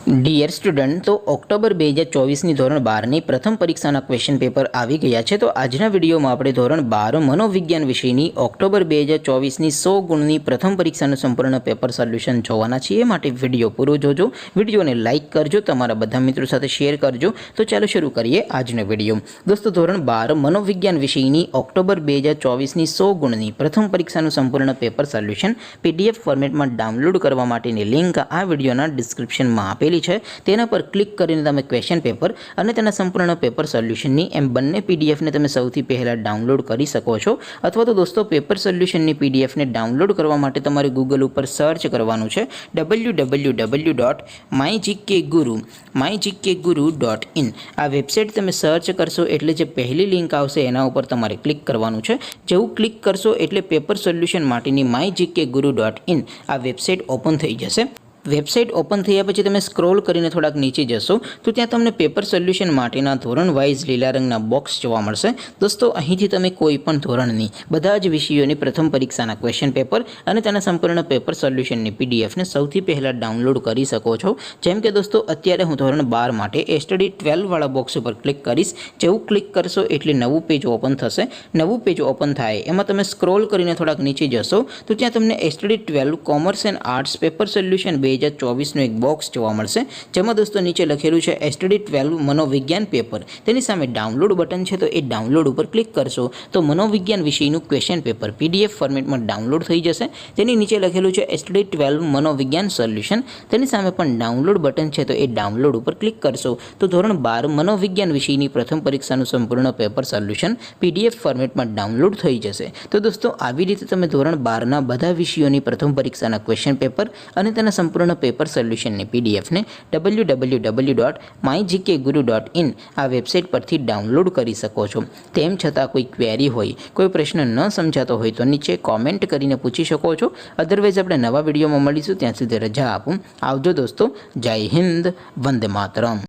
Dear student, તો October 2024ની ધોરણ 12ની પ્રથમ પરીક્ષાના ક્વેશ્ચન પેપર આવી ગયા છે। તો આજના વિડીયોમાં આપણે ધોરણ 12 મનોવિજ્ઞાન વિષયની ઓક્ટોબર 2024ની 100 ગુણની પ્રથમ પરીક્ષાનું સંપૂર્ણ પેપર સોલ્યુશન જોવાના છીએ। માટે વિડીયો પૂરો જોજો, વિડીયોને લાઇક કરજો, તમારા બધા મિત્રો સાથે શેર કરજો। તો ચાલો શરૂ કરીએ આજનો વિડીયો। દોસ્તો, ધોરણ 12 મનોવિજ્ઞાન વિષયની ઓક્ટોબર 2024ની 100 ગુણની પ્રથમ પરીક્ષાનું સંપૂર્ણ પેપર સોલ્યુશન PDF ફોર્મેટમાં ડાઉનલોડ કરવા માટેની લિંક આ વિડીયોના ડિસ્ક્રિપ્શનમાં આપેલી છે। તેના પર ક્લિક કરીને તમે ક્વેશ્ચન પેપર અને તેના સંપૂર્ણ પેપર સોલ્યુશનની એમ બંને પીડીએફને તમે સૌથી પહેલાં ડાઉનલોડ કરી શકો છો। અથવા તો દોસ્તો, પેપર સોલ્યુશનની પીડીએફને ડાઉનલોડ કરવા માટે તમારે ગૂગલ ઉપર સર્ચ કરવાનું છે www.mygkguru.in। આ વેબસાઇટ તમે સર્ચ કરશો એટલે જે પહેલી લિંક આવશે એના ઉપર તમારે ક્લિક કરવાનું છે। જેવું ક્લિક કરશો એટલે પેપર સોલ્યુશન માટેની mygkguru.in આ વેબસાઇટ ઓપન થઈ જશે। વેબસાઇટ ઓપન થયા પછી તમે સ્ક્રોલ કરીને થોડાક નીચે જશો તો ત્યાં તમને પેપર સોલ્યુશન માટેના ધોરણ વાઇઝ લીલા રંગના બોક્સ જોવા મળશે। દોસ્તો, અહીંથી તમે કોઈ પણ ધોરણની બધા જ વિષયોની પ્રથમ પરીક્ષાના ક્વેશ્ચન પેપર અને તેના સંપૂર્ણ પેપર સોલ્યુશનની પીડીએફને સૌથી પહેલાં ડાઉનલોડ કરી શકો છો। જેમ કે દોસ્તો, અત્યારે હું ધોરણ 12 માટે સ્ટડી 12 વાળા બોક્સ ઉપર ક્લિક કરીશ। જેવું ક્લિક કરશો એટલે નવું પેજ ઓપન થશે। નવું પેજ ઓપન થાય એમાં તમે સ્ક્રોલ કરીને થોડાક નીચે જશો તો ત્યાં તમને study 12 commerce and arts paper solution 2024નું એક બોક્સ જોવા મળશે। જેમાં દોસ્તો નીચે લખેલું છે સ્ટડી 12 મનોવિજ્ઞાન પેપર। તેની સામે ડાઉનલોડ બટન છે, તો એ ડાઉનલોડ ઉપર ક્લિક કરશો તો મનોવિજ્ઞાન વિષયનું ક્વેશ્ચન પેપર PDF ફોર્મેટમાં ડાઉનલોડ થઈ જશે। તેની નીચે લખેલું છે સ્ટડી 12 મનોવિજ્ઞાન સોલ્યુશન। તેની સામે પણ ડાઉનલોડ બટન છે, તો એ ડાઉનલોડ ઉપર ક્લિક કરશો તો ધોરણ 12 મનોવિજ્ઞાન વિષયની પ્રથમ પરીક્ષાનું સંપૂર્ણ પેપર સોલ્યુશન PDF ફોર્મેટમાં ડાઉનલોડ થઈ જશે। તો દોસ્તો, આવી રીતે તમે ધોરણ 12ના બધા વિષયોની પ્રથમ પરીક્ષાના ક્વેશ્ચન પેપર અને તેના સંપૂર્ણ પેપર સોલ્યુશનની પીડીએફને www.mygkguru.in આ વેબસાઇટ પરથી ડાઉનલોડ કરી શકો છો। તેમ છતાં કોઈ ક્વેરી હોય, કોઈ પ્રશ્ન ન સમજાતો હોય તો નીચે કોમેન્ટ કરીને પૂછી શકો છો। અધરવાઇઝ આપણે નવા વિડીયોમાં મળીશું, ત્યાં સુધી રજા આપું। આવજો દોસ્તો, જય હિન્દ, વંદે માતરમ।